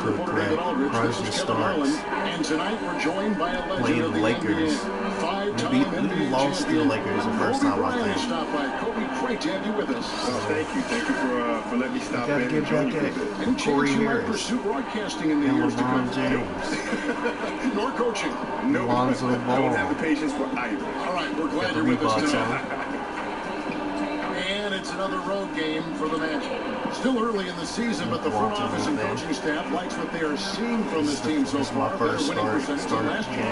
cook crack. Prodigy Starks. And tonight we're joined by a legend Playing of the the Lakers. We lost to the Lakers the first time, I think. Stop by. Kobe, great to have you with us. Thank you for letting me stop in. You gotta get back at Corey Harris pursue broadcasting in the and years to come. LeBron James. Nor coaching. No, Lonzo I don't Ball. have the patience for either. All right, we're glad Got you're the with us Reeboks tonight. on. And it's another road game for the Magic. Still early in the season, but the front office and coaching staff likes what they are seeing from this team so far. My first Better winning percentage than start last year.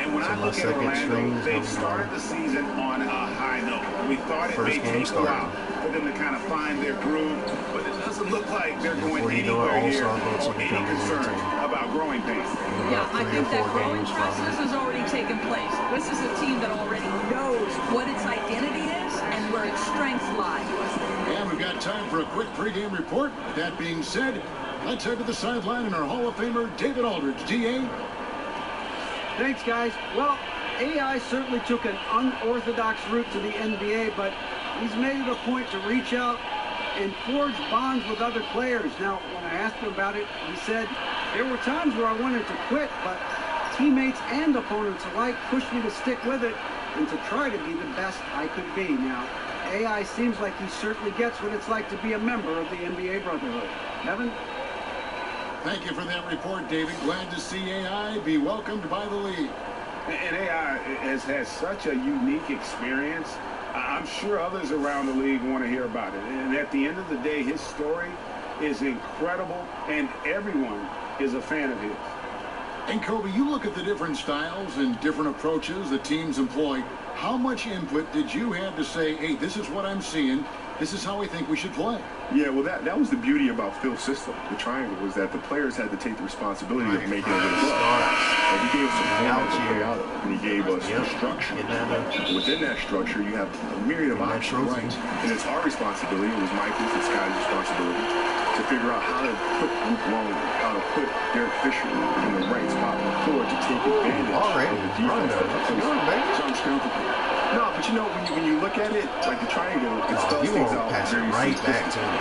And when I look at Orlando, they started the season on a high note. We thought it may take a while for them to kind of find their groove, but it doesn't look like they're going anywhere here or any concern about growing pains. Yeah, I think that growing process has already taken place. This is a team that already knows what its identity is and where its strengths lie. And we've got time for a quick pregame report. That being said, let's head to the sideline and our Hall of Famer, David Aldridge. D.A.? Thanks, guys. Well, AI certainly took an unorthodox route to the NBA, but he's made it a point to reach out and forge bonds with other players. Now, when I asked him about it, he said, there were times where I wanted to quit, but teammates and opponents alike pushed me to stick with it and to try to be the best I could be. Now, AI seems like he certainly gets what it's like to be a member of the NBA Brotherhood. Evan? Thank you for that report, David. Glad to see AI be welcomed by the league. And AI has had such a unique experience. I'm sure others around the league want to hear about it. And at the end of the day, his story is incredible, and everyone is a fan of his. And Kobe, you look at the different styles and different approaches that teams employ. How much input did you have to say, hey, this is what I'm seeing, this is how I think we should play? Yeah, well, that was the beauty about Phil's system, the triangle, was that the players had to take the responsibility of making it what it was. And he gave us a format to play out of, and he gave us a structure. Within that structure, you have a myriad of options. And it's our responsibility, it was Michael's and Scotty's responsibility, to figure out how to put Luke Longley, how to put Derek Fisher in the right spot on the floor to take advantage of the defense. Sounds comfortable. No, but you know, when you look at it, like the triangle, it spells things out very right back to me.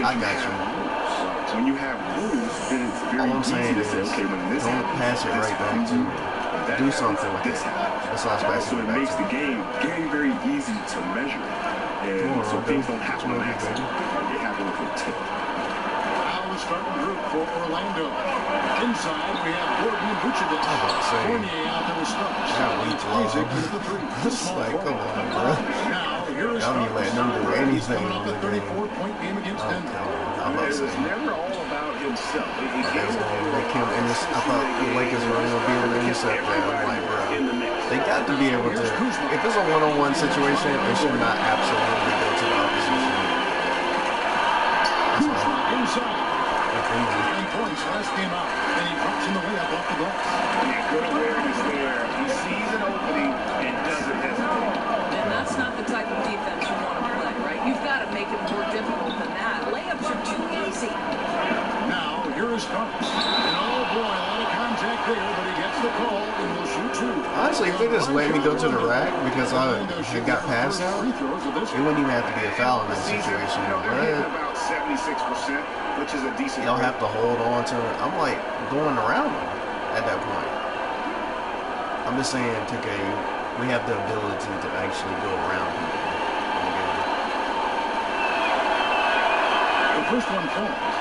I got you. So when you have rules, then it's very easy to say, okay, when this don't pass it right back to me. Do something with this. That's why I so it makes the game very easy to measure. And so things don't happen on accident. They happen with intent. Starting group for Orlando. Inside, we have Gordon and Vucevic. Fournier out there with Starks. Isaac with the three. It's like, come on, bro. Now, here is Y'all ain't letting them do anything. Coming off a 34-point game against Denver. It was never all about himself. I thought the Lakers were going to be able to intercept that. I'm like, bro, they got to be able to. If it's a one-on-one situation, they should not absolutely go to the opposition. Inside. 9 points last game out, and he drops in the layup off the glass. Good awareness there. He sees an opening and doesn't hesitate. And that's not the type of defense you want to play, right? You've got to make it more difficult than that. Layups are too easy. Now, here is Starks. And oh boy, a lot of contact there, but he gets the call and will shoot two. Honestly, if they just let me go to the rack because I got past out, it wouldn't even have to be a foul in that situation. They're about 76%. Which is a decent. Y'all have to hold on to it. I'm like going around them at that point. I'm just saying, we have the ability to actually go around people. The first one falls.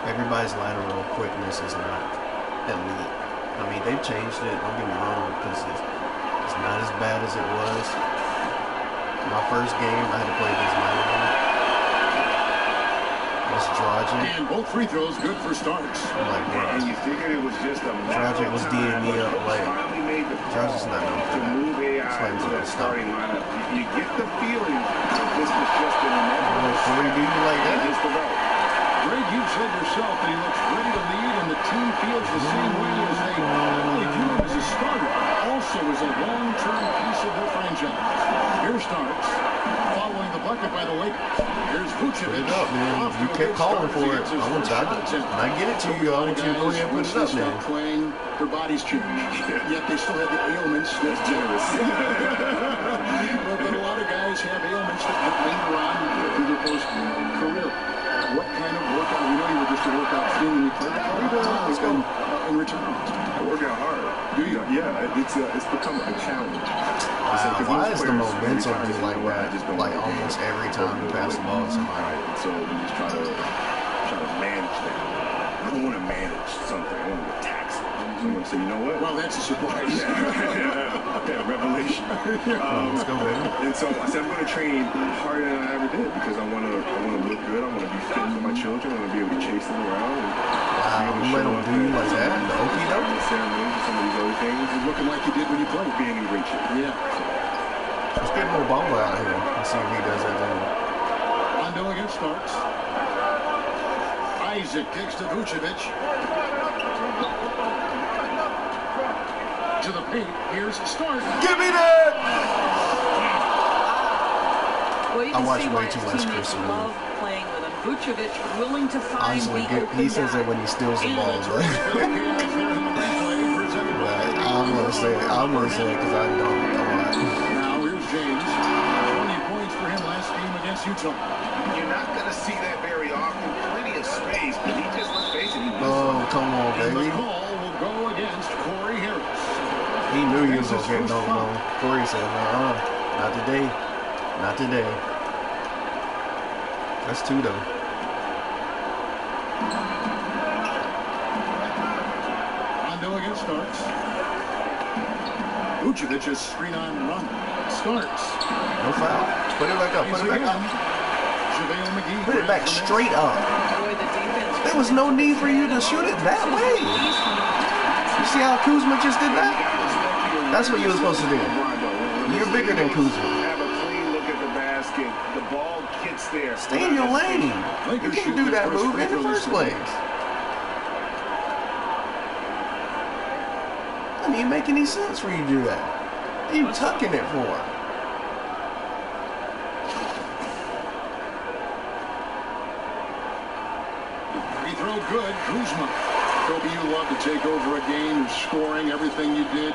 Everybody's lateral quickness is not elite. I mean, they've changed it. Don't get me wrong, because it's not as bad as it was. My first game, I had to play against Miami. And both free throws good for Starks. Like, and you figured it was just a Dragic was D'ing me up like Dragic's not known for that. Move AI to that starting lineup. You get the feeling that this was just an inevitable. Do you like that? Greg, you've said yourself that he looks ready to lead, and the team feels the same way as they not only view him as a starter, also as a long-term piece of their franchise. Here's Starks, following the bucket by the Lakers. Here's Vucevic. Put it up, man. You kept calling for it. I want you. When I get it to you, I want you to go ahead and put it up, man. Playing, their bodies changed. Yet they still have the ailments. That's generous. but a lot of guys have ailments that linger on through their post-career. What kind of workout you play the play in return? I work out hard. Do you? Yeah, it's become a challenge. Wow, why is the momentum be like that? Like almost every time we pass the ball to somebody. And so we just try to manage that. I don't want to manage something. I want to attack something. So I'm going to say, you know what? Well, that's a surprise. Yeah, revelation. Let's go, baby. And so I said I'm going to train harder than I ever did because I want to look good. I want to be fit for my children. I want to be able to chase them around. Wow, you let them do you like that? The okie doke? The ceremonies and some of these other things. You're looking like you did when you played. Being in great shape. Yeah. Let's get more ball out here. Let's see if he does that thing. Rondo against Starks. Isaac kicks to Vucevic. To the paint. Here's Starks. Give me that! Well, you I can watch see way why too his much teammates Chris love playing with him. Vucevic willing to find Honestly, the open he says guy. that when he steals the ball, but I'm gonna say it because I don't a lot. Now here's James. 20 points for him last game against Utah. You're not going to see that very often. Plenty of space, but he just, let's face it, he Oh, come on, And the baby. call will go against Corey Harris. He knew he was gonna get no more. Corey said, not today. Not today. That's two though. Rondo against Starks. Vucevic's screen-on run. Starks. No foul. Put it back up. Put it back up. JaVale McGee. Put it back straight up. Boy, the defense There was no need for you to shoot it that way. You see how Kuzma just did that? That's what you were supposed to do. You're bigger than Kuzma. have a clean look at the basket. The ball gets there. Stay in your lane. You can't do that move in the first place. Doesn't even make any sense for you to do that. What are you tucking it for? Free throw good. Kuzma. Kobe, you love to take over a game, scoring everything you did.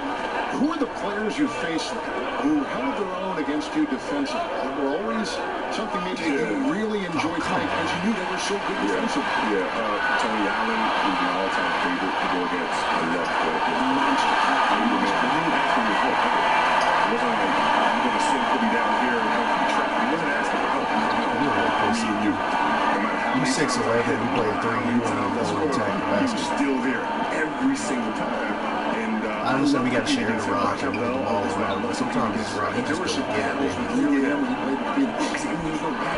Who are the players you faced who held their own against you defensively? There were always something maybe you really enjoyed playing because you knew they were so good defensively. Tony Allen is my all-time favorite to go against. I love playing monster. It wasn't like I'm going to send Kobe down here and help you trap. He wasn't asking for help. You. No matter how You 6'11", you play 3, you want to go attack the He was basket. still there every single time. And I understand we got to share the rock and move the ball around, but sometimes this rock, he just don't get it, baby.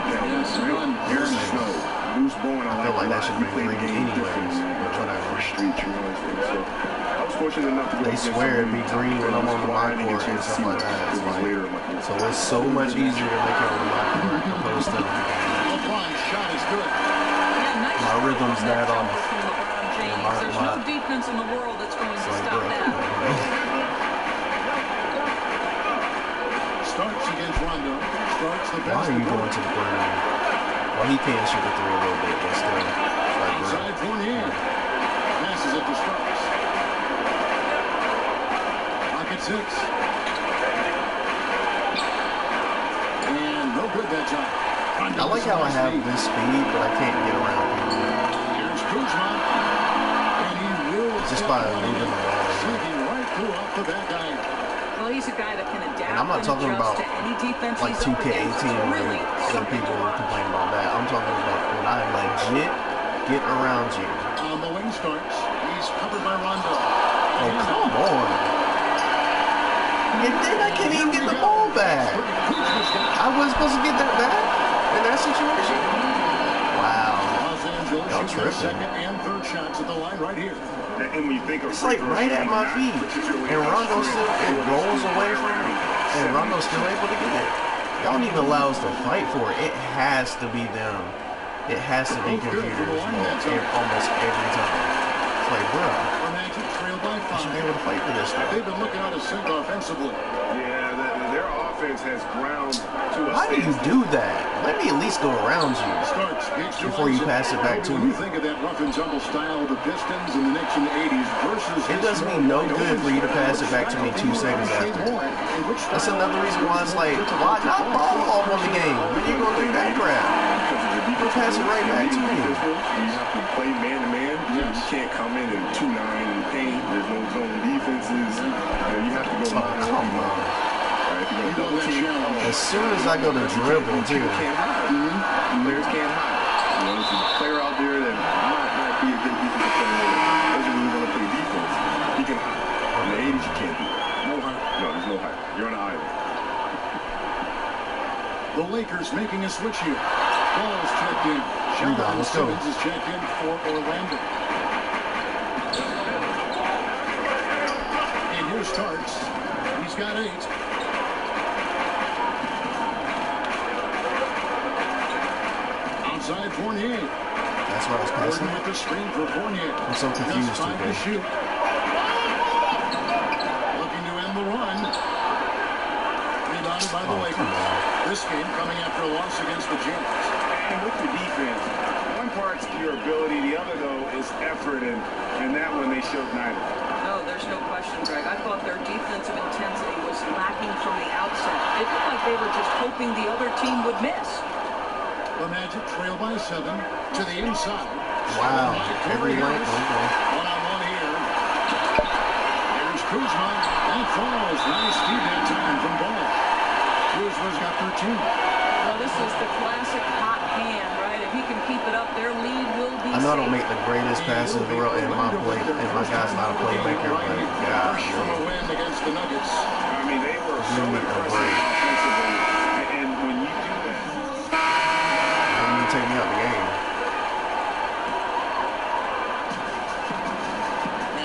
Aaron Snow, Bruce Bowen, I feel like that should be green anyways, but whatever. Street, you know what I'm saying? So I was fortunate enough to go They swear it'd be green when I'm on the my court and stuff like that. It's like, so it's so much easier to make it on the my court opposed to LeBron's shot is good. Yeah, nice my rhythm's that jumper off. from LeBron James. My- There's my- no defense in the world that's going to It's like, stop bro, that. Starks against Rondo. Starks the why best. are you going to the ground? Well, he can shoot the three a little bit, but still, like, bro. Inside Fournier. Passes it to Starks. Pocket 6. And no good that time. I like how I have this speed, but I can't get around people. Here's Kuzma. And he will Just step by right moving in, the ball. sneaking right through off the back iron. Well, he's a guy that can adapt And I'm not talking adjust about to any defense like he's up against. 2K18 It's where really some something people to watch. complain about that. I'm talking about when I legit get around you. On the wing Starks. He's covered by Rondo. Oh, come on. And then I can't even get the ball back. I was supposed to get that back in that situation. Wow. Los Angeles Y'all shooting their tripping. second and third shots at the line right here. And when you think of It's like right at my feet. And Rondo still, it rolls away from me. And Rondo's still able to get it. Y'all need to allow us to fight for it. It has to be them. It has to be computers almost every time. It's like, bro, The Magic trail by I should be 5. able to fight for this stuff. They've been looking out of sync offensively. Yeah, their offense has ground to a Why do you do that? Let me at least go around you Starks gets to before you pass it back to When me. you think of that rough and tumble style of the Pistons and the Knicks in the 80s versus It does me no good for you to pass it back to me 2 seconds after. That's another reason why it's like, why not ball off on the game? When you gonna do that crap? You pass it right back to me. You have to play man to man. Yes. as soon as I go to dribble, too. People can't hide. Players can't hide. You know, there's a player out there that might be a good defensive player, doesn't really want to play defense. He can hide. In the 80s, you can't do that. No hide. No, there's no hide. You're on an island. The Lakers making a switch here. Ball's checked in. Rebound, let's go. Simmons is checked in for Orlando. And here Starks. He's got 8. Outside Fournier. That's where I was passing. Gordon with the screen for Fournier. I'm so confused Just time to today. shoot. Looking to end the run. Rebounded by the Oh, come Lakers. on. This game coming after a loss against the Jazz. And with the defense, one part's your ability, the other, though, is effort, and that one they showed neither. No, there's no question, Greg. I thought their defensive intensity was lacking from the outset. It looked like they were just hoping the other team would miss. The Magic trail by 7 to the inside. Wow. Every length. Okay. One-on-one here. Here's Kuzma. That falls. Nice feed that time from Ball. Kuzma's got 13. Well, this is the classic hot hand, right? If he can keep it up, their lead will be I know I don't safe. make the greatest passes in the world, and my guy's not a playmaker, but God, From a win against the Nuggets. I mean, they were so Give me a impressive break. offensively, and when you do that, how do you take me out the game?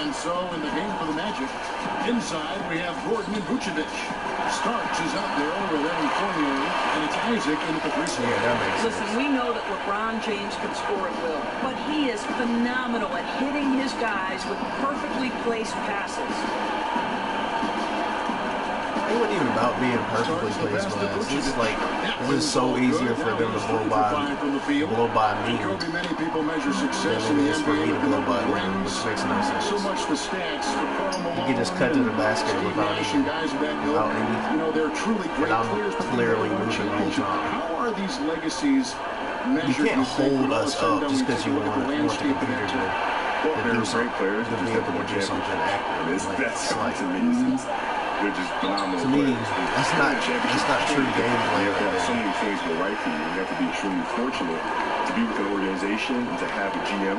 And so in the game for the Magic, inside we have Gordon and Vucevic. Starks is out there with Evan Fournier, and it's Isaac in at the free throw. Yeah, that makes Listen, sense. we know that LeBron James can score at will, but he is phenomenal at hitting his guys with perfectly placed passes. It wasn't even about being perfectly placed, but it's just like this is so easier for them to blow by me Kobe, many people measure success than in it the is for me NBA to blow by with them, which rings. makes no sense. So much the stats for Karl You can just cut to the basket without even, without any, you know, they're truly great and I'm players, but clearly they don't moving the whole championship. time. How are these legacies You measured? can't think, hold when all us is said and up done, just we because take you a look at want the the landscape of computer that Well, to they're do great something, players. to be able to do something accurate. It's Like, that's it's like, to me. They're just phenomenal. to me, players. that's not true gameplay You right have so there. many things go right for you. You have to be extremely fortunate to be with an organization and to have a GM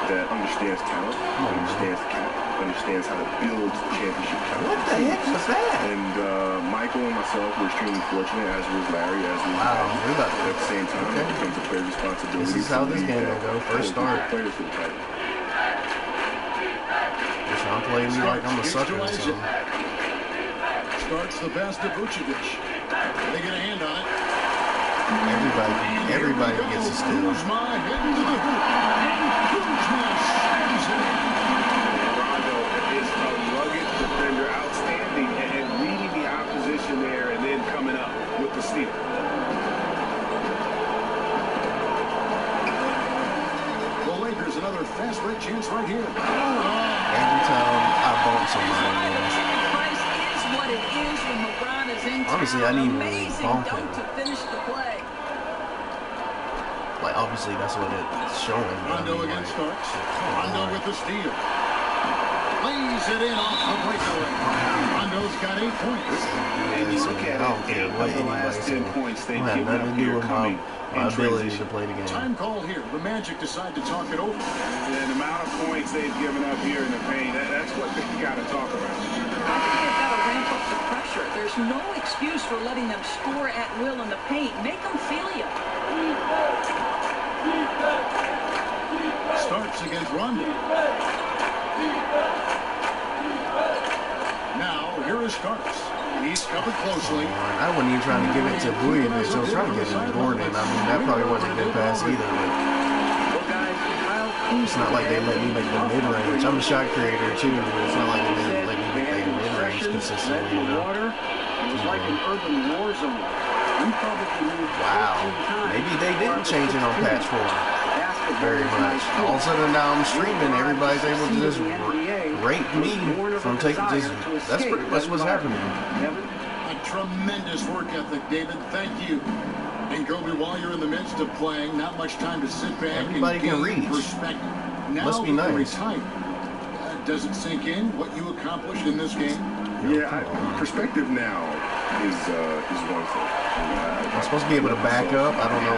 that understands talent, understands cap, understands how to build championship talent. What the heck was that? And Michael and myself were extremely fortunate, as was Larry, as was Wow, Magic. we're about At the same time, okay. it becomes a player's responsibility. This is how to this lead game that will go. First whole group of start. Players for the title. You're trying to play me like I'm a sucker or something. Starts the pass to Vucevic. They get a hand on it. Everybody gets a steal. Kuzma heading to the hoop. And Kuzma slams it in. Rondo is a rugged defender, outstanding at reading the opposition there and then coming up with the steal. The Lakers another fast break chance right here. Every time I bump somebody, Price is what it is when LeBron is in town. Honestly, I didn't even really Amazing bump dunk him. to finish the play. like obviously that's what it's showing. But I Rondo mean, against like, Starks. come Rondo on. with the steal. Lays it in off the breakaway. Rondo's got 8 points. And you look I at don't it, care 8 what of the anybody last says. 10 points It they've had given nothing up to do here with coming my in ability transition. to play the game. Time called here. The Magic decide to talk it over. And the amount of points they've given up here in the paint, that's what they got to talk about. I think they've got to ramp up the pressure. There's no excuse for letting them score at will in the paint. Make them feel you. Starts against Rondo. Now, here is Starks. He's covered closely. I wasn't even trying to give it to Vujovic. I was trying to give it to Gordon. I mean, that probably wasn't a good pass either. But it's not like they let me make the mid-range. I'm a shot creator too, but it's not like they let me make the mid-range consistently, you know. It was like an urban war zone. We probably moved 14 Wow. times. Maybe they didn't change it on patch 4 very much. All of a sudden now I'm streaming, everybody's able to just rape me from taking just, that's pretty much what's happening. A tremendous work ethic, David. Thank you. And Kobe, while you're in the midst of playing, not much time to sit back Everybody and can gain reach. perspective. Now Must be very nice. tight. Does it sink in what you accomplished in this game? Yeah, perspective now is one thing. I'm supposed to be able to back up. I don't know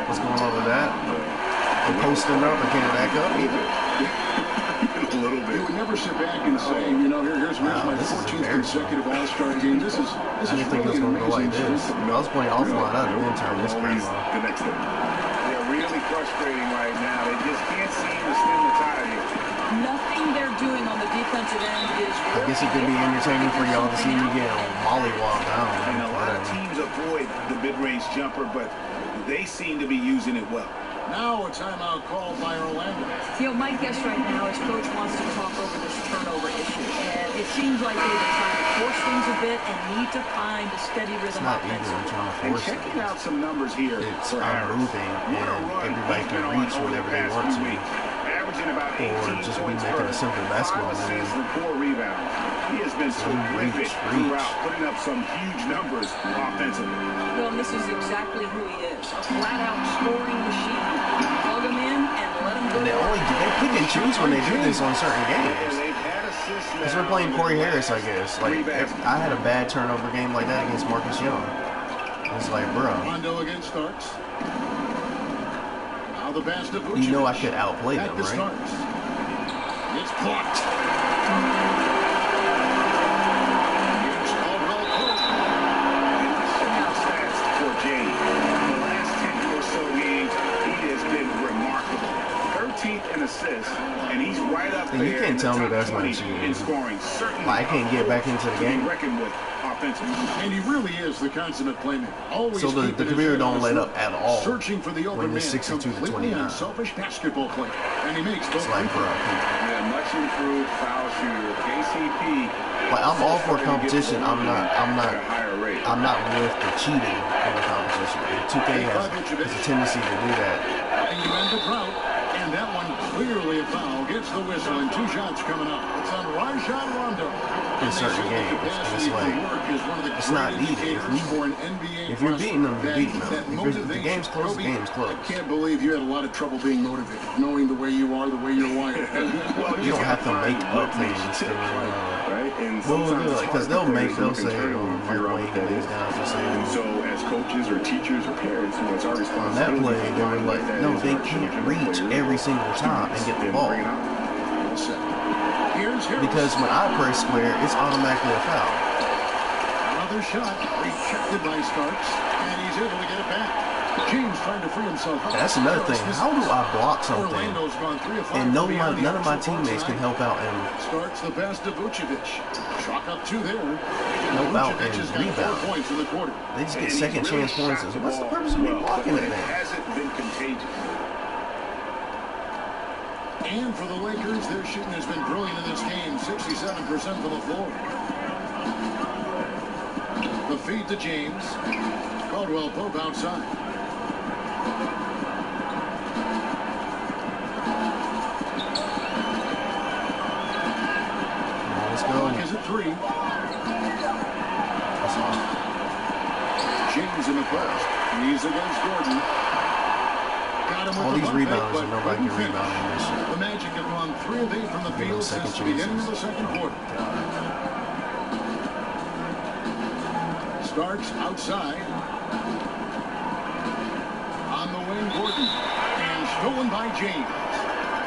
what's going on with that. I'm posting up. I can't back up either. A little bit. You would never sit back and say, you know, here's my 14th consecutive All-Star game. This is I didn't think it was going to go like this. I was playing offline. I didn't turn this Always crap off. the next thing. They're really frustrating right now. They just can't seem to stem the tide here. Nothing they're doing on the defensive end is I guess it could be entertaining for y'all to see me get mollywog down. And a lot of teams avoid the mid-range jumper, but they seem to be using it well. now a timeout called by Orlando. You know, my guess right now is Coach wants to talk over this turnover issue. And it seems like they've been trying to force things a bit and need to find a steady rhythm Not even offensively. trying to And force it. checking out some numbers here It's for Harris. moving What a and run everybody he's can been on reach over whenever the they past want few to. weeks. Averaging about Or 18 just be points making per a simple basketball 5 assists game. and 4 rebounds. He has been terrific throughout, putting up some huge numbers offensively. Well, and this is exactly who he is. A flat-out scoring machine. Plug him in and let him go. And they pick and choose when they do this on certain games. Because we're playing Corey Harris, I guess. Like, I had a bad turnover game like that against Marcus Young. It's like, bro, Rondo against Starks. Now the pass to Vucevic. you know I could outplay Back them, to right? Starks. It's blocked. Here's Caldwell Pope. Stats for James. The last 10 or so games, he has been remarkable. 13th in assists, and he's right up And there you can't in the tell me top that's not 20 cheating. in scoring. Certainly, Like, I can't get back into the to be game. reckoned with offensively. And he really is the consummate playmaker. Always So the keeping his computer head don't on let his up at all searching for the open when man. it's 62 to Completely 29. unselfish basketball player. And he makes both It's like, free bro, throws. Yeah, much improved foul shooter. KCP. like, I'm all for competition. I'm not at a higher rate. with the cheating in the competition. 2K has a tendency to do that. And you end the drought. And that one clearly a foul. Gets the whistle and 2 shots coming up. It's on Rajon Rondo. In certain games, and it's like, it's not needed. If you're beating them, you're beating them. If the game's close, the game's close. I can't believe you had a lot of trouble being motivated, knowing the way you are, the way you're wired. You don't have to make up things to Right? And well, sometimes because they'll say, figure out weighing things down to say. So as coaches or teachers or parents, it's our On responsibility. that play, they were like, that no, is they our can't children, reach players, every single time and get the and ball. bring it out. Here's Harris. Because when I press square, it's automatically a foul. Another shot rejected by Starks, and he's able to get it back. James trying to free himself. That's another thing. How do I block something Orlando's gone 3 of 5 and from beyond the none of my actual box teammates can line. help out and Starts the pass to Vucevic. Chalk up 2 there. help out Vucevic has and got 4 rebound? points in the quarter. They just And get he's second really chance points. shot the What's the ball purpose of me well, blocking but it it then? hasn't been contagious. And for the Lakers, their shooting has been brilliant in this game. 67% from the floor. The feed to James. Caldwell Pope outside. Let's go. Clock is at 3. That's all. James in the post. He's against Gordon. Got him with All the these bump rebounds fake, and but nobody couldn't can rebound in this shit. finish. The Magic have gone 3 of 8 from the Give them field second since the beginning of the chances. second quarter. Starks outside. On the wing, Gordon. And stolen by James.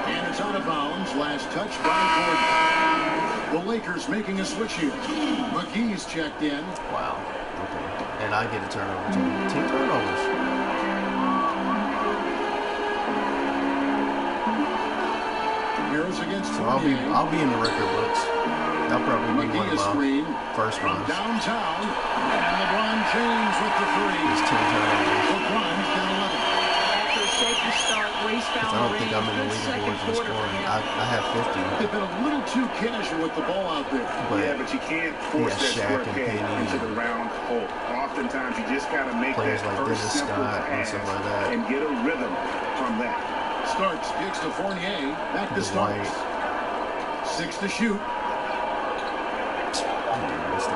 And it's out of bounds. Last touch by Gordon. The Lakers making a switch here. McGee's checked in. Wow. Okay. And I get a turnover too. 10 turnovers. Harris against So Fournier. I'll be in the record books. That'll probably be one McGee of a my screen. first From ones. downtown. And LeBron James with the 3. It's 10 turnovers. LeBron's got 11. After a shaky start, Waste I found don't the think I'm in the range. Good second leaderboards in quarter for scoring. him. I have 50, They've been a little too casual with the ball out there. but Yeah, but you can't force Yeah, that Shaq square and peg Penny into the round hole. Oftentimes, you just got to make players that like first Dennis simple Scott and pass stuff like that. and get a rhythm from that. Starks kicks to Fournier. Back to Dwight. Starks. 6 to shoot.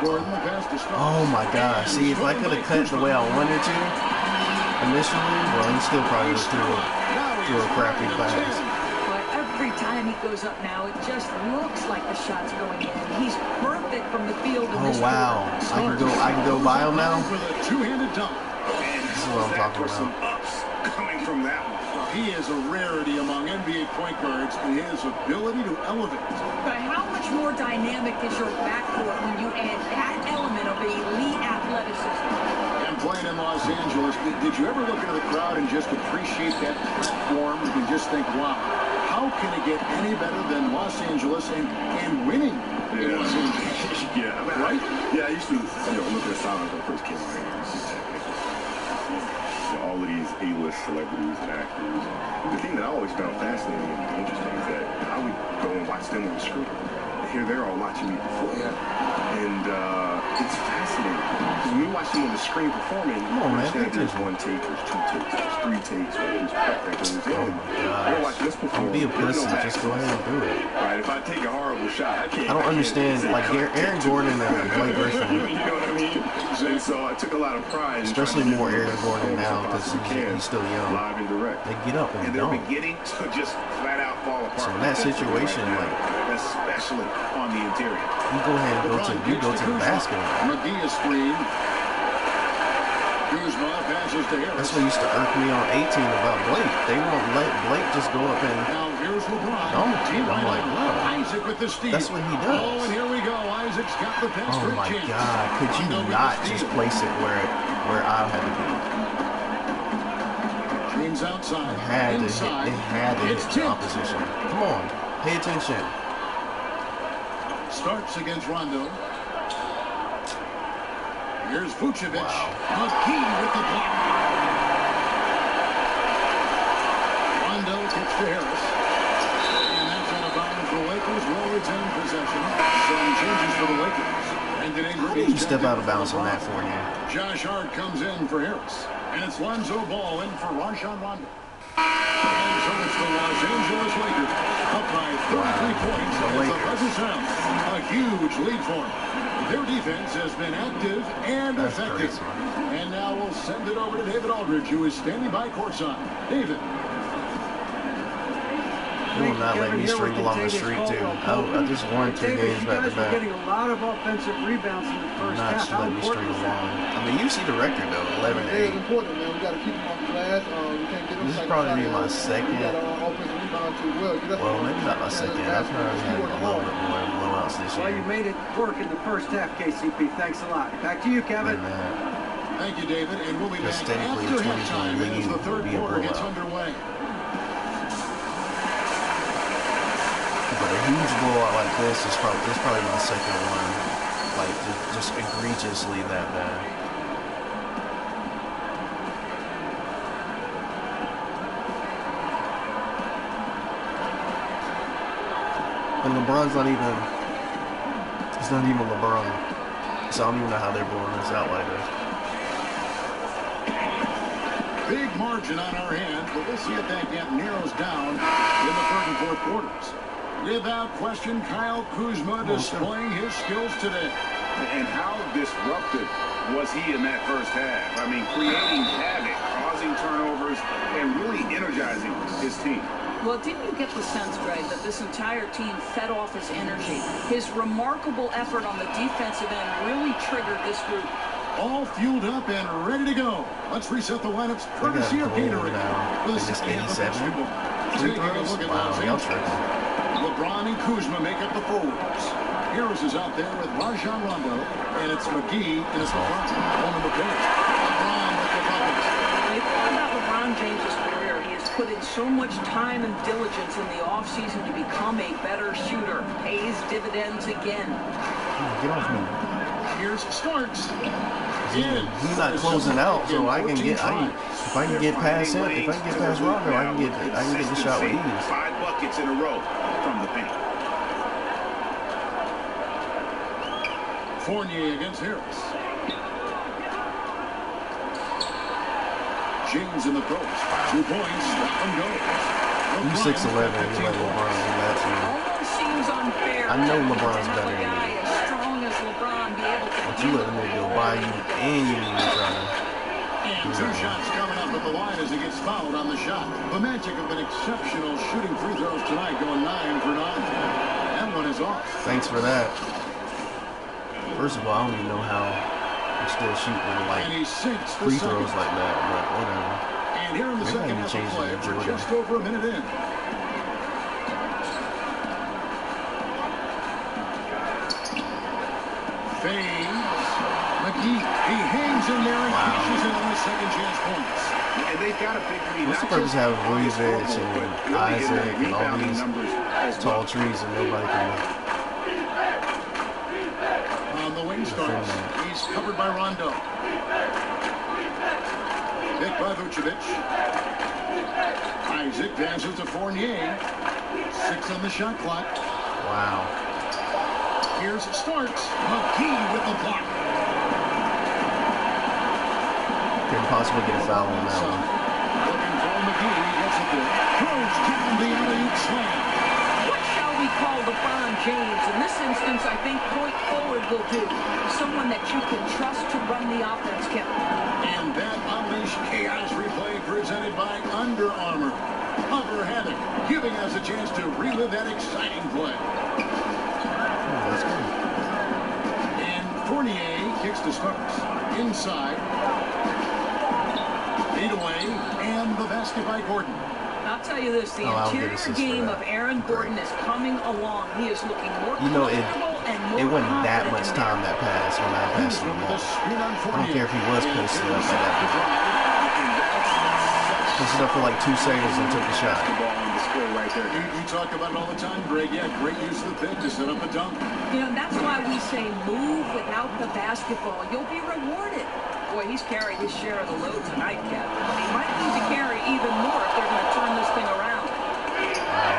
Gordon the pass to Starks. Oh my gosh. See, if I could have cut the way I wanted to initially, well, he still probably would have threw a crappy pass. But Every time he goes up now, it just looks like the shot's going in. He's perfect from the field. Oh wow! I can go by him now. With a two-handed dunk. This is what I'm talking about. Some ups coming from that one. He is a rarity among NBA point guards in his ability to elevate. But how much more dynamic is your backcourt when you add that element of elite athleticism? And playing in Los Angeles, did you ever look into the crowd and just appreciate that platform? You can just think, wow, how can it get any better than Los Angeles and winning in Los Angeles? Yeah, I mean, right? I used to, look at the sound when I first came out here. All of these A-list celebrities and actors. The thing that I always found fascinating and interesting is that I would go and watch them on the screen. And here they're all watching me perform. Yeah. And it's fascinating. Because when we watch them on the screen performing, you understand there's one take, there's two takes, there's three takes, there's prep that goes in. We're watching this perform. Don't be a pussy, just go ahead and do it. Right, if I take a horrible shot, I can't. I don't understand, like Aaron Gordon and Blake Griffin. You know what I mean? And so I took a lot of pride. Especially more Aaron Gordon now because he's still young. Live and direct. They get up and They're dunk. beginning to just flat out fall apart. So in that situation, like, especially on the interior. you go ahead and go to the basket. McGee is screen. Kuzma passes to Harris. That's what used to irk me on 18 about Blake. They won't let Blake just go up and Now here's LeBron. dunk. I'm like, wow. Isaac with the steal. That's what he does. Oh, and here we go. Isaac's got the pass Oh for my James. God! Could you Rondo with not the just steal. place it where I had to be? James outside. It had to Inside. hit It's the tipped. opposition. Come on, pay attention. Starks against Rondo. Here's Vucevic. Wow. McGee with the block. Rondo kicks to Harris. And that's out of bounds. The Lakers will retain possession. Some changes for the Lakers. Brendan Ingram How do you is step checked out in of bounds for on that, LeBron. Fournier? Josh Hart comes in for Harris. And it's Lonzo Ball in for Rajon Rondo. And so it's the Los Angeles Lakers up by 33 points The as the Lakers. buzzer sounds. A huge lead for them. Their defense has been active and That's effective. crazy. And now we'll send it over to David Aldridge, who is standing by courtside. David. You will not let me string along the street too. I just won 2 games You back to guys were back. getting a lot of offensive rebounds in the first Not half. to How let me important string is that? along. I mean, you see the record though, 11 to It is 8. important, man. We got to keep them off the glass. We can't get them This is second probably shot. my We second. got offensive rebound too well. Well, maybe not my second. I've probably had a little bit more blowouts this Well, you year. made it work in the first half, KCP. Thanks a lot. Back to you, Kevin. Thank you, David. And we'll be back Aesthetically, after 20 halftime as lead the would third be a quarter gets blowout. underway. But a huge blowout like this is probably my second one. Like just egregiously that bad. And LeBron's not even. It's not even LeBron. So I don't even know how they're blowing this out like this. Big margin on our hands, but we'll see if that gap narrows down in the third and fourth quarters. Without question, Kyle Kuzma displaying his skills today. And how disruptive was he in that first half? I mean, creating havoc, causing turnovers, and really energizing his team. Well, didn't you get the sense, Greg, that this entire team fed off his energy? His remarkable effort on the defensive end really triggered this group. All fueled up and ready to go. Let's reset the lineups courtesy of Gatorade. Is this 87? Free Taking a throws? look at Wow, Los y'all Angeles. tripping. LeBron and Kuzma make up the forwards. Harris is out there with Rajon Rondo, and it's McGee and it's LeBron on the bench. LeBron with the buckets. When you think about LeBron James' career, he has put in so much time and diligence in the offseason to become a better shooter. Pays dividends again. Get off me. Here's Starks. He's not closing out, so I can get. If I can get past him, if I can get past Rondo, I can get the shot with ease. 5 buckets in a row from the paint. Fournier against Harris. James in the post. 2 points. That one goes. You 6'11", you let LeBron do that to you. Almost seems unfair. I know to LeBron's have better a than guy you. as strong as LeBron be able to But you let him go by you, and you didn't even try to. And And 2 shots coming up at the line as he gets fouled on the shot. The Magic have been exceptional shooting free throws tonight, going 9 for 9. That one is off. Thanks for that. First of all, I don't even know how I'm still shooting like free throws like that, but whatever. And here in the second half of play, we're just over a minute in. Fades. McGee. He hangs in there and cashes in on the second chance points. And they've got a big lead. What's the purpose of having Ruiz and Isaac and all these tall trees and nobody can... On the wing starts. He's covered by Rondo. Hit by Vucevic. Isaac dances to Fournier. 6 on the shot clock. Wow. Here's Starks. McGee with the block. Couldn't possibly get a foul on that one. Looking for McGee. He gets it there. Throws down the alley-oop slam. What shall we call LeBron James? In this instance, I think point forward will do. Someone that you can trust to run the offense, Kevin. And that unleashed chaos replay presented by Under Armour. Cover Havoc, giving us a chance to relive that exciting play. That's good. And Fournier kicks to Starks. Inside. Feed away. And the basket by Gordon. I'll tell you this, the interior game of Aaron Gordon is coming along. He is looking more comfortable and more it wasn't that confident much in time that passed when I passed the ball. I don't care if he was posted up at that point. Posted up for like 2 seconds and took the shot. You talk about it all the time, Greg. Yeah, great use of the pick to set up a dunk. You know, that's why we say move without the basketball. You'll be rewarded. Boy, he's carried his share of the load tonight, Kevin. He might need to carry even more if they're going to turn this thing around.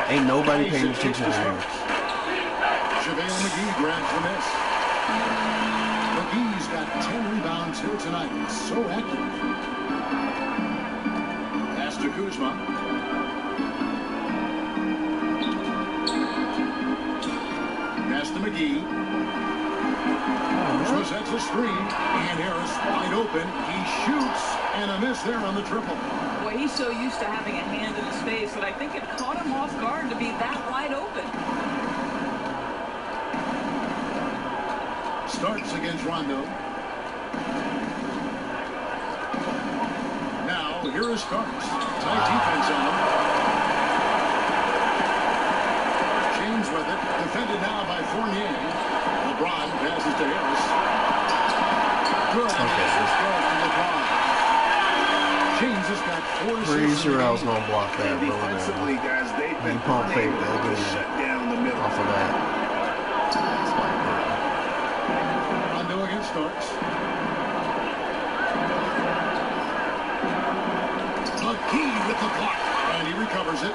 Ain't nobody paying attention to him. JaVale McGee grabs the miss. McGee's got 10 rebounds here tonight. So accurate. Pass to Kuzma. Pass to McGee. Kuzma sets a screen. And Harris wide open. He shoots. And a miss there on the triple. Boy, he's so used to having a hand in his face that I think it caught him off guard to be that wide open. Starts against Rondo. Now, here is Starks. Tight defense on him. James with it. Defended now by Fournier. LeBron passes to Harris. Good. Assist goes to LeBron. James has got 4 assists. Pretty sure I was going to block that, but Defensively, guys, they've been pump fake that good shut down the middle. off of that. It's like that. Rondo against Starks. McGee with the block. And he recovers it.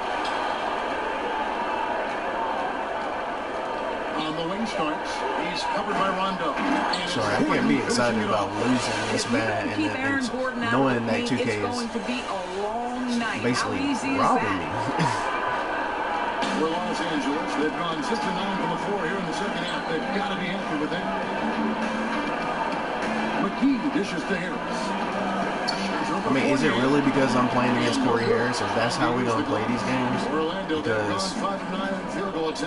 On the wing Starks. He's covered by Rondo. Sorry, I can't be excited about losing this bad and then knowing that 2K is basically robbing me. For Los Angeles, they've gone 6-9 from the floor here in the second half. They've got to be happy with that. McGee dishes to Harris. I mean, is it really because I'm playing against Corey Harris? Is that's how we're going to play these games? Because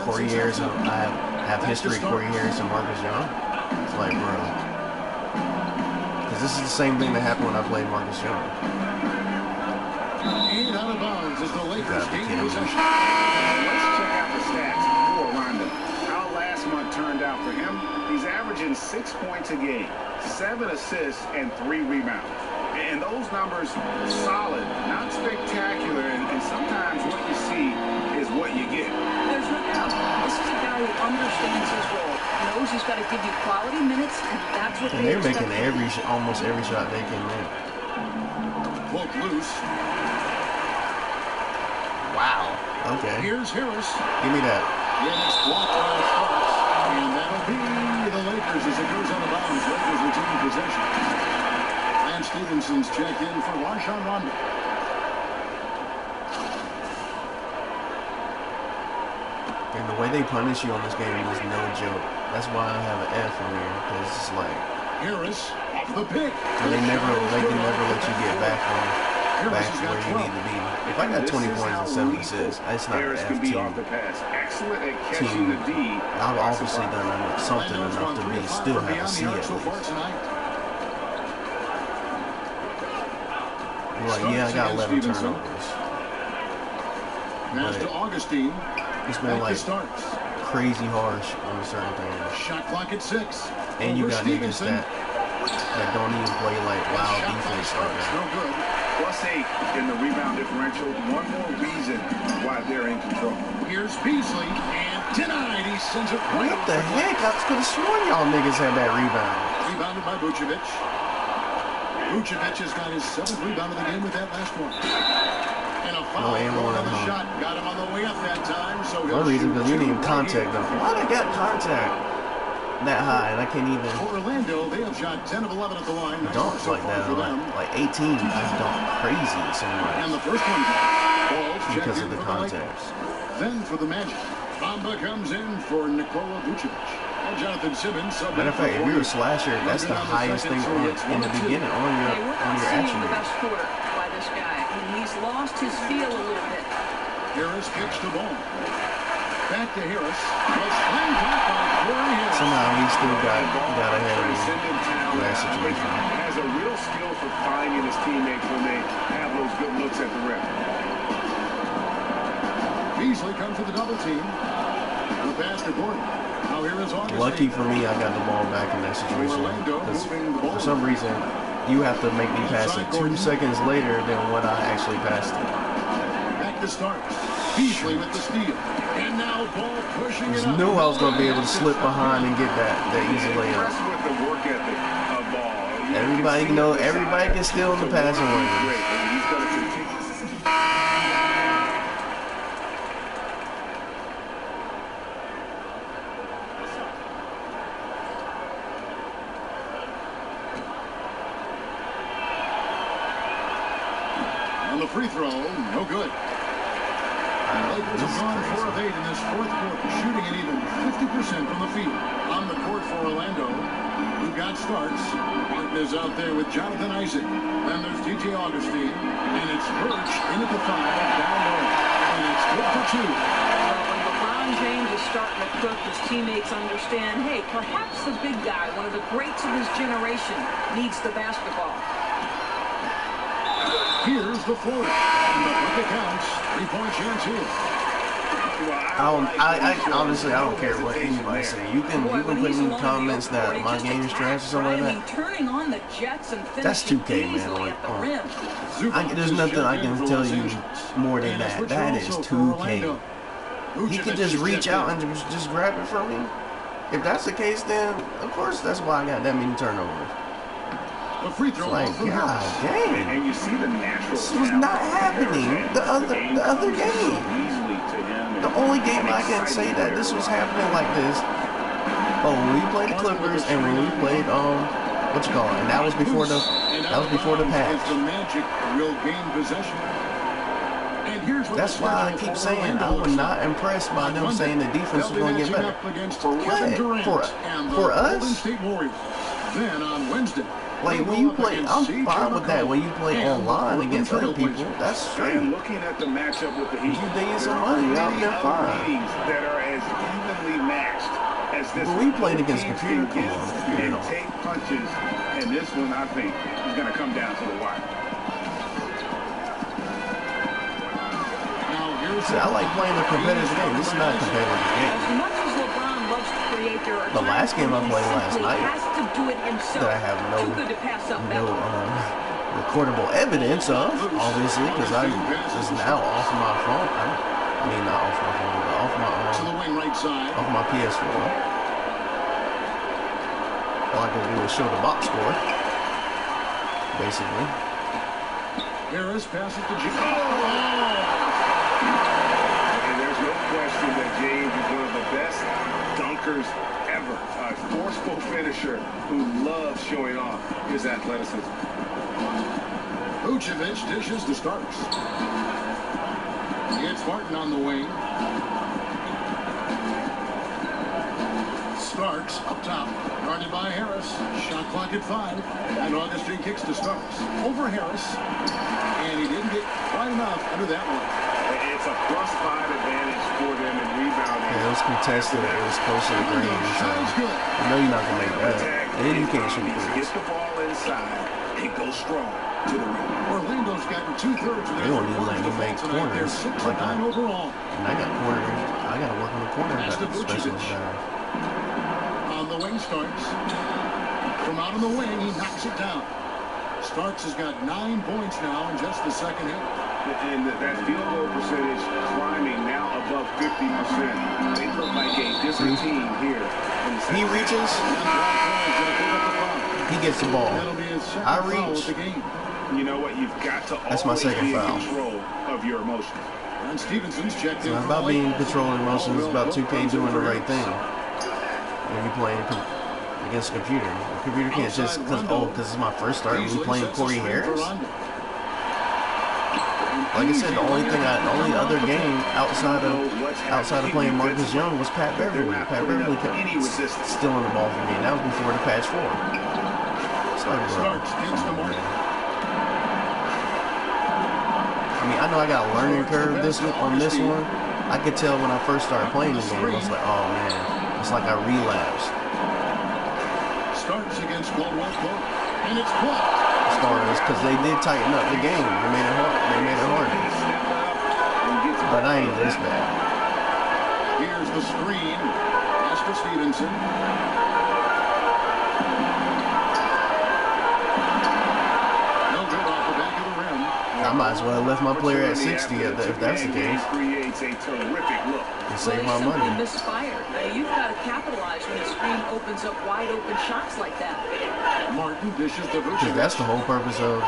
Corey Harris, I have history with Corey Harris and Marcus Young. It's like, bro. Because this is the same thing that happened when I played Marcus Young. And out of bounds as the Lakers gain possession. Let's check out the stats for Rondo. How last month turned out for him. He's averaging 6 points a game, 7 assists, and 3 rebounds. And those numbers, solid, not spectacular, and sometimes what you see is what you get. There's no doubt. This is a guy who understands his role, knows he's got to give you quality minutes, and that's what they're making almost every shot they can make. Poke loose. Wow. Okay. Here's Harris. Give me that. Yeah, it's blocked by Starks. And that'll be the Lakers as it goes out of bounds. Lakers retain possession. Stevenson's checked in for Rajon Rondo. And the way they punish you on this game is no joke. That's why I have an F on here, because it's like Harris off the pick. And they can never let you get back to where you need to be. If I got 20 points and 7 assists, it's not an F team. I've obviously done something enough to be still have a C at least. Like, yeah, I got 11 turnovers. Pass to Augustine. It's been like crazy harsh on certain things. Shot clock at 6. And you got niggas that don't even play like wild defense like that. No good. +8 in the rebound differential. One more reason why they're in control. Here's Beasley, and denied. He sends it right. What the heck? I could have sworn y'all niggas had that rebound. Rebounded by Vucevic. Vucevic has got his 7th rebound of the game with that last one. And a foul on the shot. Got him on the way up that time. So one reason, because he didn't even contact them. Why they got contact that high and I can't even. For Orlando, they have shot 10 of 11 at the line. Don't so like that. Like 18 just don't crazy so much. And the first one because of the contacts. Then for the Magic, Bamba comes in for Nikola Vucevic. And Jonathan Simmons. Matter of fact, if you're a slasher, that's the highest thing in the beginning on your attribute. The best quarter by this guy. He's lost his feel a little bit. Harris kicks the ball. Back to Harris. Somehow he still got ahead of him in that situation. Has a real skill for finding his teammates when they have those good looks at the rim. Beasley comes with a double team. The pass to Gordon. Now here is Augustine. Lucky for me, I got the ball back in that situation. Because for some reason, you have to make me pass it 2 seconds later than when I actually passed it. Back to Starks. Beasley with the steal. And now ball pushing it up. Knew I was going to be able to slip behind and get that easy layup. With the work ethic of ball. Everybody can steal in the passing lane. On the free throw, no good. Lakers have gone 4 of 8 in this 4th quarter, shooting an even 50% from the field. On the court for Orlando, we've got Starks. Martin is out there with Jonathan Isaac. Then there's DJ Augustine. And it's Birch in at the 5, down low. And it's good for 2. When LeBron James is starting to cook, his teammates understand, hey, perhaps the big guy, one of the greats of his generation, needs the basketball. Here's the floater. And the bucket counts. 3-point chance here. Honestly, I don't care what anybody say. You can put in the comments that my game is trash or something like that. That's 2K, man. There's nothing I can tell you more than that. That is 2K. He can just reach out and just grab it from me. If that's the case, then of course that's why I got that many turnovers. The free throw. Like, God dang. And you see the natural. This was not happening the other game. The only game I can say that this was happening like this. Oh, when we played the Clippers and when we played what you call it? And that was before the patch. The Magic will gain possession. And here's what that's why I keep saying I was not impressed by them saying the defense was going to get better. For what? For us? Then on Wednesday. Like, when you play, I'm fine with that. When you play online against other people, that's straight. And looking at the matchup with the Heat, you dig some money, out there fine. That are as evenly matched as this. But we played against computer, come on. And take punches, and this one, I think, is going to come down to the wire. See, I like playing a competitive game. This is not a competitive game. As much as LeBron loves to create their the last game I played last night that I have no recordable evidence of, obviously, because I is now off my phone. I mean, not off my phone, but off my PS4. All I can do is show the box score, basically. Harris passes to James. And there's no question that James is one of the best dunkers ever. A forceful finisher who loves showing off his athleticism. Vucevic dishes to Starks. It's Martin on the wing. Starks up top, guarded by Harris. Shot clock at 5, and Augustine kicks to Starks. Over Harris, and he didn't get quite enough under that one. It's a +5 advantage for them in rebounding. Yeah, it was contested. It was close to the green. So you know you're not going to make that. And you can't shoot Get threes. the ball inside and go strong to the rim. Orlando's gotten 2/3 of They their won't even let me make tonight. They're corners 6 like of 9 that. overall. And I got corner. I got to work on the corner specialist better. On the wing, Starks. From out on the wing, he knocks it down. Starks has got 9 points now in just the second half. And that field goal percentage climbing now above 50%. They look like a different team here. He reaches. He gets the ball. I reach. You know what? You've got to That's my always second be in foul. control of your emotions. And Stevenson's checked It's in. not about being in control of emotions. It's about 2K doing the right thing. When you're playing against a computer. The computer can't just, because it's my first start, me playing Corey Harris. Like I said, the only other game outside of playing Marcus Young was Pat Beverly. Pat Beverly kept stealing the ball from me, and that was before the patch 4. It's like, bro. I mean, I know I got a learning curve on this one. I could tell when I first started playing the game, I was like, oh man, it's like I relapsed. Starts against Caldwell Pope, and it's blocked. As far as, because they did tighten up the game. They made it hard. They made it harder. But I ain't this bad. Here's the screen. Pass to Stevenson. No good off the back of the rim. I might as well have left my player at 60 if that's the case. Creates a terrific look. And save my Well, money. misfired. You've got to capitalize when the screen opens up wide open shots like that. Martin dishes to Because Vucevic. that's the whole purpose of,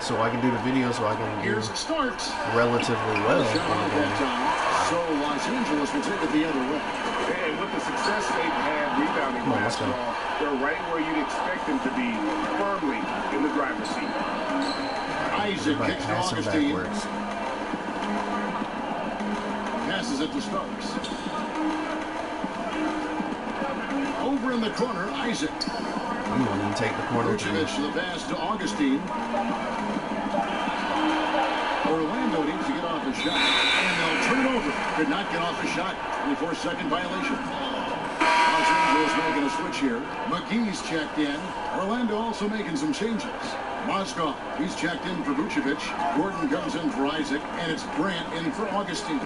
so I can do the video so I can do Here's Starks. relatively well. Shot on the ball time. So Los Angeles will take it the other way. And with the success they've had rebounding Come on, let's go. basketball, they're right where you'd expect them to be, firmly in the driver's seat. Isaac Everybody kicks to passing Augustine. backwards. Passes it to Starks. Over in the corner, Isaac. You won't even take the corner Vucevic three. the pass to Augustine. Orlando needs to get off a shot, and they'll turn it over. Could not get off a shot. 24-second violation. Los Angeles making a switch here. McGee's checked in. Orlando also making some changes. Mozgov, he's checked in for Vucevic. Gordon comes in for Isaac, and it's Grant in for Augustine.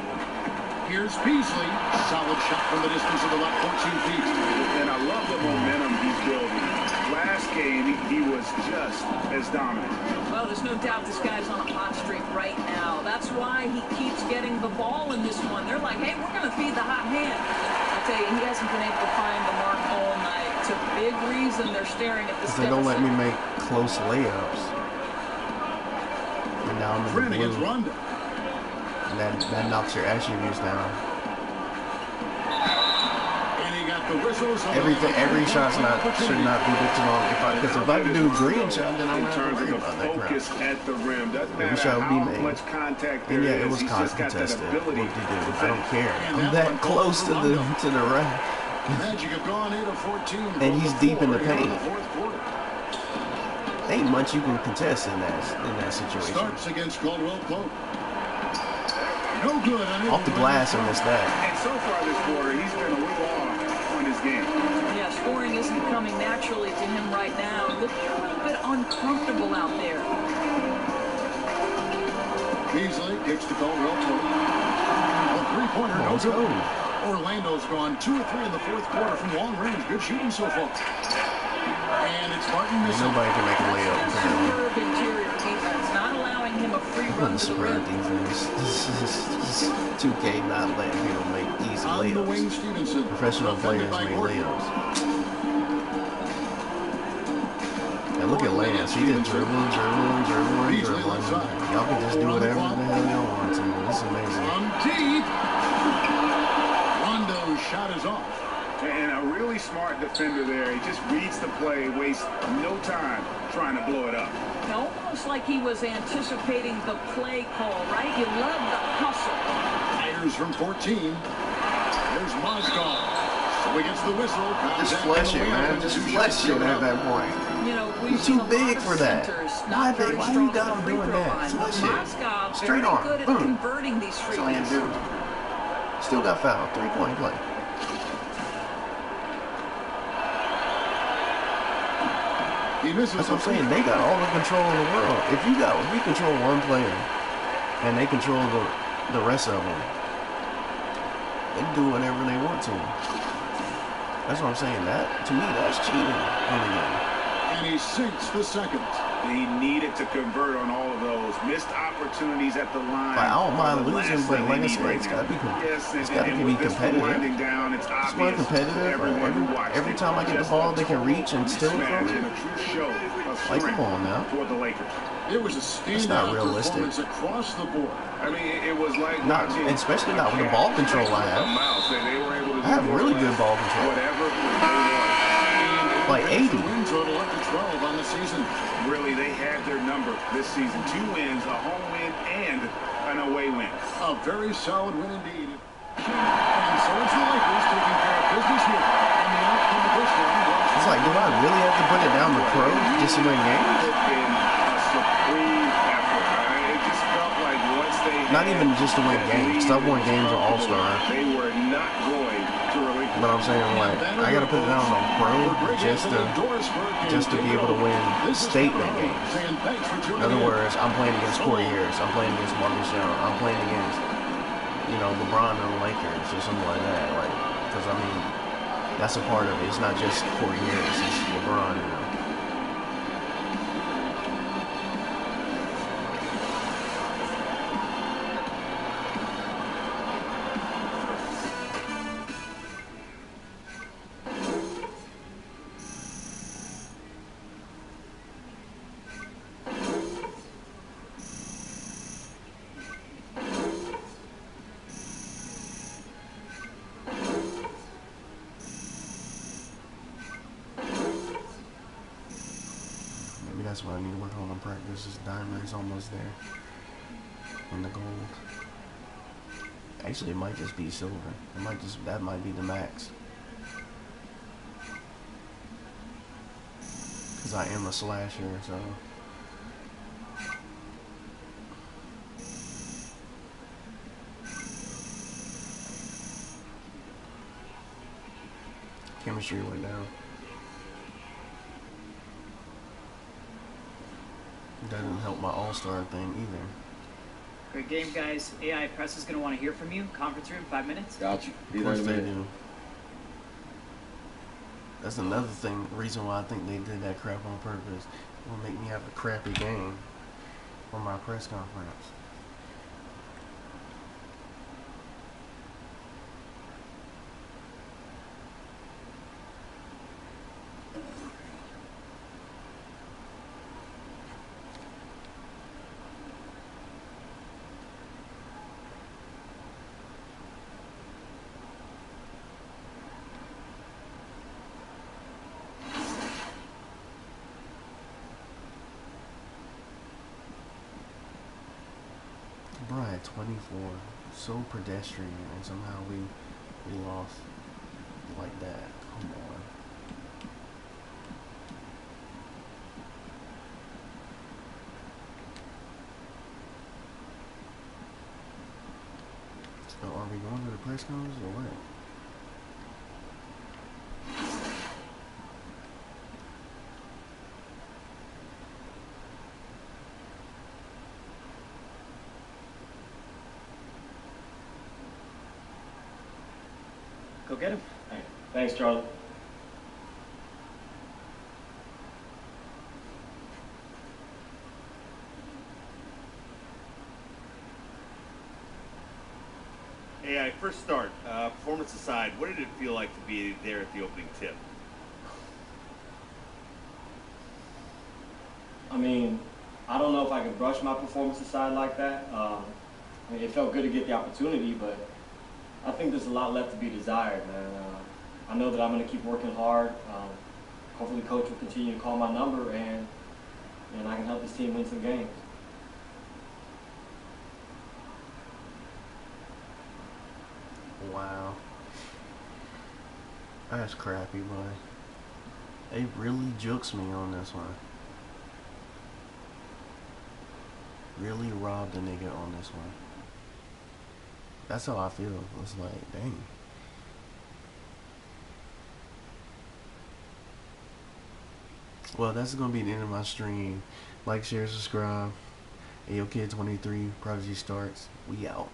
Here's Beasley. Solid shot from the distance of about 14 feet. And I love the momentum he's building. Last game, he was just as dominant. Well, there's no doubt this guy's on a hot streak right now. That's why he keeps getting the ball in this one. They're like, hey, we're going to feed the hot hand. I tell you, he hasn't been able to find the mark all night. It's a big reason they're staring at this. They don't let me make close layups. And now I'm in Grant the against blue. Rondo. And that knocks your attributes down. And he got the whistle. So Every shot's should not be good too long. Because if I can do a green shot, then I'm In not going terms to of worry the about that crap. focus at the rim, doesn't Every matter shot will be how made. much contact there And yeah, is. it was He's just got that contested. ability Whoop-de-doo. to I don't care. And I'm that that one close to goes the rack. Magic have gone 8 of 14. And he's deep in the Here paint. fourth quarter. Ain't much you can contest in that situation. Starts against Caldwell Pope. No good. Off the glass, I missed that. And so far this quarter, he's been a little off on his game. Yeah, scoring isn't coming naturally to him right now. Looking a little bit uncomfortable out there. Beasley kicks to Caldwell Pope. A three-pointer, no Let's good. go. Orlando's gone 2 of 3 in the fourth quarter from long range. Good shooting so far. And it's Martin missing. Nobody can make a layup. Superb interior defense, not allowing him a free run I'm to the spread rim. defense. This is 2K not letting people make easy On the wing, layups. Stevenson. Professional Defended players by make Gordon. layups. And look at Lance. He just dribbling. Y'all can just do whatever the hell y'all want to. This is amazing. From deep. Rondo's shot is off. And a really smart defender there. He just reads the play, wastes no time trying to blow it up. Almost like he was anticipating the play call, right? You love the hustle. Fires from 14. There's Mozgov. So he gets the whistle. Just flush it, man. Just flush it at that point. You know, You're we've too seen a big lot for of that. centers Why not they- very why you strong got at the him free doing throw that? line. Flush But it. Moscow Straight very arm. good at Boom. converting these That's all you frees. do. Still got fouled. 3-point play. He misses That's the what I'm free saying. throw. They got all the control in the world. If you control one player and they control the rest of them, they do whatever they want to. That's what I'm saying. That to me, that's cheating in the game. And he sinks the second. He needed to convert on all of those missed opportunities at the line. Like, I don't mind are the losing, last but thing like they I need said, right it's now. gotta be Yes, it's gotta and be with this one competitive. winding down, it's It's more obvious to competitive. everyone who watched Every it. time I get the Just ball, a they can reach and steal it mismatch from and me. a true show of Like, strength come on now. for the Lakers. It was a not standout realistic. performance across the board. I mean, it was like Not, watching especially a not with the cat ball control chase I a have. mouse. They were able to I have do more really or good less ball control. whatever they wanted. Like It brings 80. the win total up to 12 on the season. Really, they had their number this season. 2 wins, a home win, and an away win. A very solid win indeed. And so it's the Lakers taking care of business here. And the outcome of this one was... It's like, do I really have to put it down to pro just to win games? It's been a supreme effort. It just felt like once they Not had even just to win that games, 'cause I've won games on All-Star. They were not going to relinquish. But I'm saying, like, I gotta put it down on pro just to be able to win statement games. In other words, I'm playing against Corey Harris, I'm playing against Marcus Young, I'm playing against, LeBron and the Lakers or something like that. Like, because I mean, that's a part of it. It's not just Corey Harris, it's LeBron. That's what I need to work on practice. This diamond is almost there. And the gold. Actually, it might just be silver. That might be the max. Because I am a slasher, so. Chemistry went down. Doesn't help my all-star thing either. Great game, guys. AI Press is going to want to hear from you. Conference room, 5 minutes. Got you. Of course they do. That's another reason why I think they did that crap on purpose. It will make me have a crappy game for my press conference. LeBron at 24, so pedestrian, and somehow we lost like that. Come on. So are we going to the press conference or what? Go get him. Hey, thanks, Charlie. Hey, first start, performance aside, what did it feel like to be there at the opening tip? I mean, I don't know if I can brush my performance aside like that. I mean, it felt good to get the opportunity, but I think there's a lot left to be desired, man. I know that I'm going to keep working hard. Hopefully, coach will continue to call my number, and I can help this team win some games. Wow. That's crappy, boy. They really jukes me on this one. Really robbed a nigga on this one. That's how I feel. It's like, dang. Well, that's gonna be the end of my stream. Like, share, subscribe. AyoKid23, Prodigy Starks. We out.